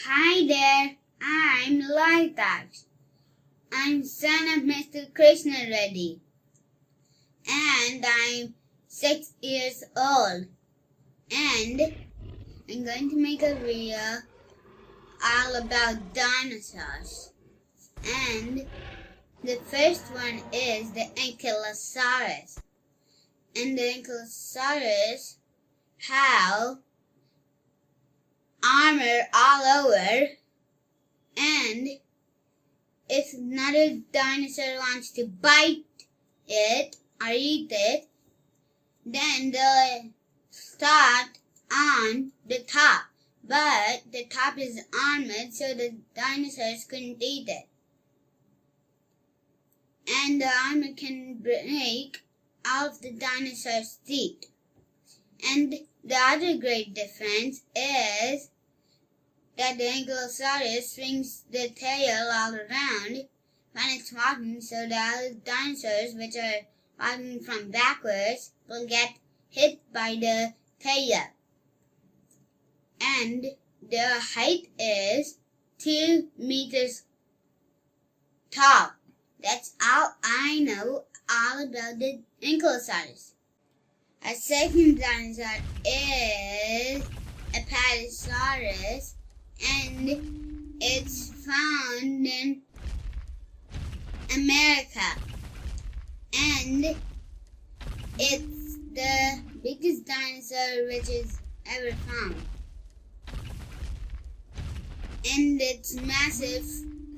Hi there, I'm Loitash. I'm son of Mr. Krishna Reddy, and I'm 6 years old. And I'm going to make a video all about dinosaurs. And the first one is the Ankylosaurus. And the Ankylosaurus have armor all over, and if another dinosaur wants to bite it or eat it, then they'll start on the top. But the top is armored, so the dinosaurs couldn't eat it. And the armor can break all of the dinosaur's teeth. And the other great difference is that the Ankylosaurus swings the tail all around when it's walking, so the other dinosaurs, which are walking from backwards, will get hit by the tail. And their height is 2 meters tall. That's all I know all about the Ankylosaurus. A second dinosaur is Apatosaurus, and it's found in America. And it's the biggest dinosaur which is ever found. And its massive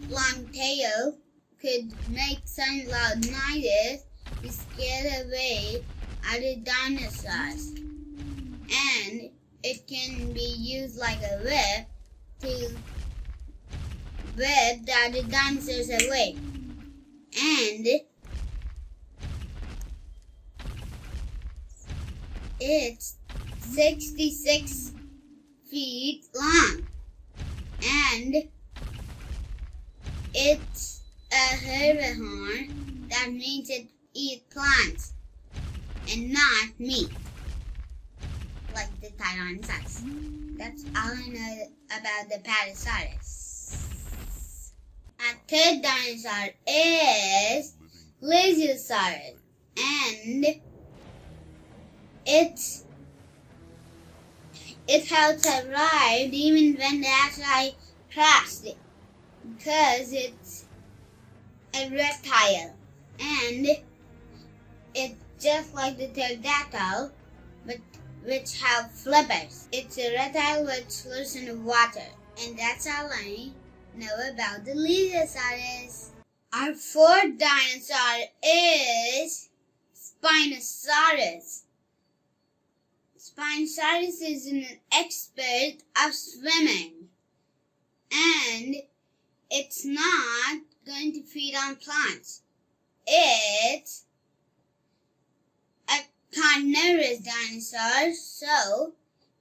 long tail could make some loud noises to scare away other dinosaurs. And it can be used like a whip to whip the other dinosaurs away. And it's 66 feet long. And it's a herbivore. That means it eats plants and not meat, like the Tyrannosaurus. That's all I know about the Apatosaurus. A third dinosaur is Brachiosaurus, and it has survived even when the asteroid crashed it, because it's a reptile, and it's just like the Pterodactyl, but which have flippers. It's a reptile which lives in the water. And that's all I know about the Stegosaurus. Our fourth dinosaur is Spinosaurus. Spinosaurus is an expert of swimming. And it's not going to feed on plants. It's a carnivorous dinosaur, so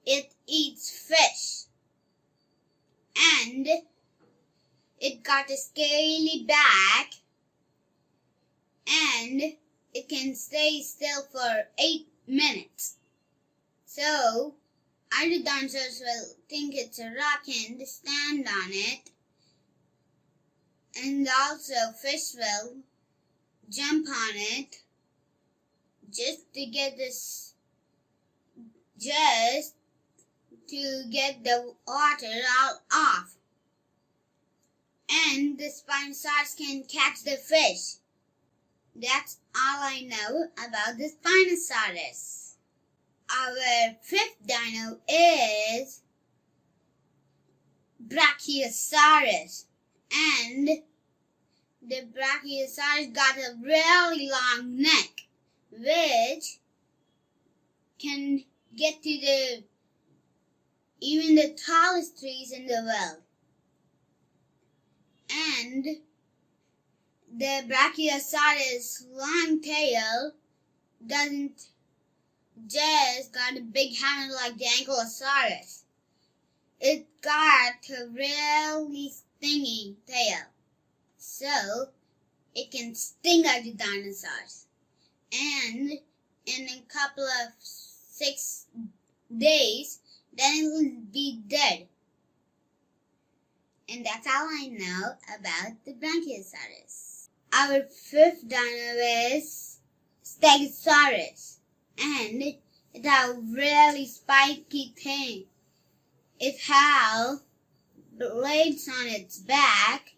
it eats fish. And it got a scaly back, and it can stay still for 8 minutes. So other dinosaurs will think it's a rock and stand on it, and also fish will jump on it just to get the water all off. And the Spinosaurus can catch the fish. That's all I know about the Spinosaurus. Our fifth dino is Brachiosaurus. And the Brachiosaurus got a really long neck, which can get to even the tallest trees in the world. And the Brachiosaurus' long tail doesn't just got a big hammer like the Ankylosaurus. It got a really stingy tail, so it can sting other dinosaurs. And in a couple of 6 days, then it will be dead. And that's all I know about the Brachiosaurus. Our fifth dino is Stegosaurus. And it has a really spiky thing. It has blades on its back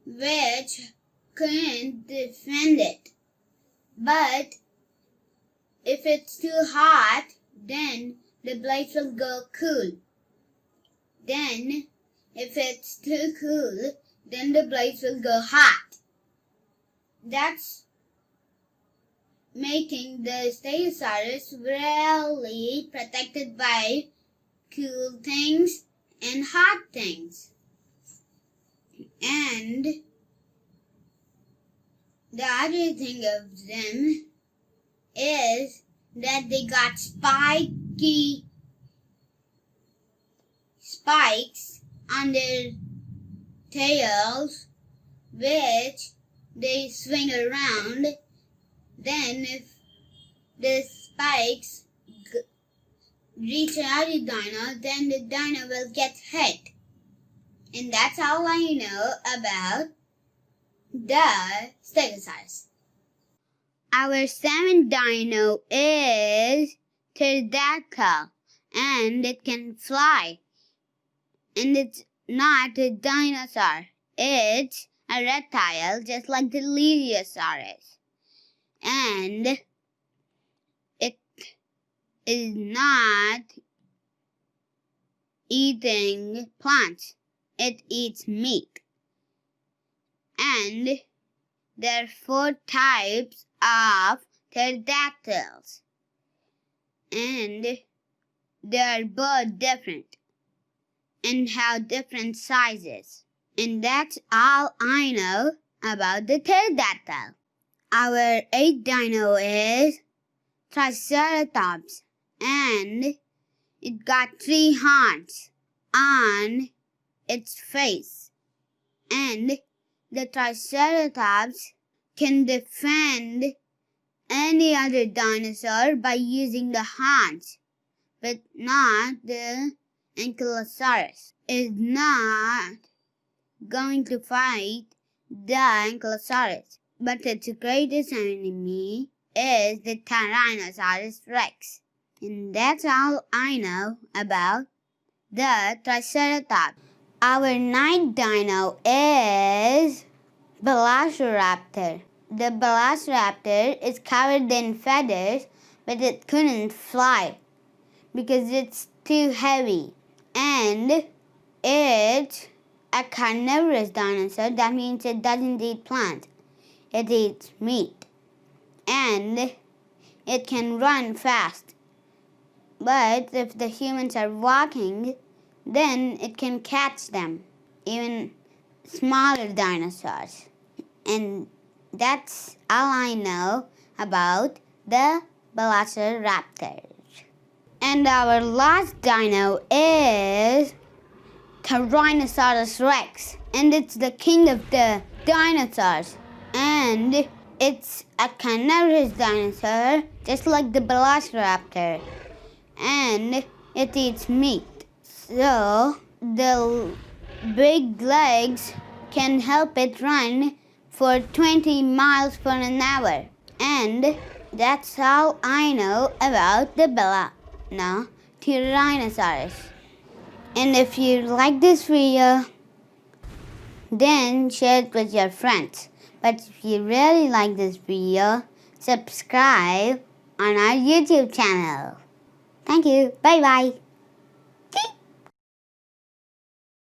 which couldn't defend it. But if it's too hot, then the blades will go cool. Then, if it's too cool, then the blades will go hot. That's making the Stegosaurus really protected by cool things and hot things. And the other thing of them is that they got spiky spikes on their tails, which they swing around. Then if the spikes reach another dino, then the dino will get hit. And that's all I know about the Stegosaurus. Our seventh dino is Pterodactyl, and it can fly. And it's not a dinosaur. It's a reptile, just like the Brachiosaurus. And it is not eating plants. It eats meat. And there are 4 types of pterodactyls. And they are both different and have different sizes. And that's all I know about the pterodactyl. Our 8th dino is Triceratops, and it got 3 horns on its face. And the Triceratops can defend any other dinosaur by using the horns, but not the Ankylosaurus. Is not going to fight the Ankylosaurus, but its greatest enemy is the Tyrannosaurus Rex. And that's all I know about the Triceratops. Our 9th dino is Velociraptor. The Velociraptor is covered in feathers, but it couldn't fly because it's too heavy. And it's a carnivorous dinosaur. That means it doesn't eat plants. It eats meat. And it can run fast. But if the humans are walking, then it can catch them, even smaller dinosaurs. And that's all I know about the Velociraptors. And our last dino is Tyrannosaurus Rex. And it's the king of the dinosaurs. And it's a carnivorous dinosaur, just like the Velociraptor. And it eats meat. So the big legs can help it run for 20 miles per hour. And that's all I know about the Tyrannosaurus. And if you like this video, then share it with your friends. But if you really like this video, subscribe on our YouTube channel. Thank you. Bye bye.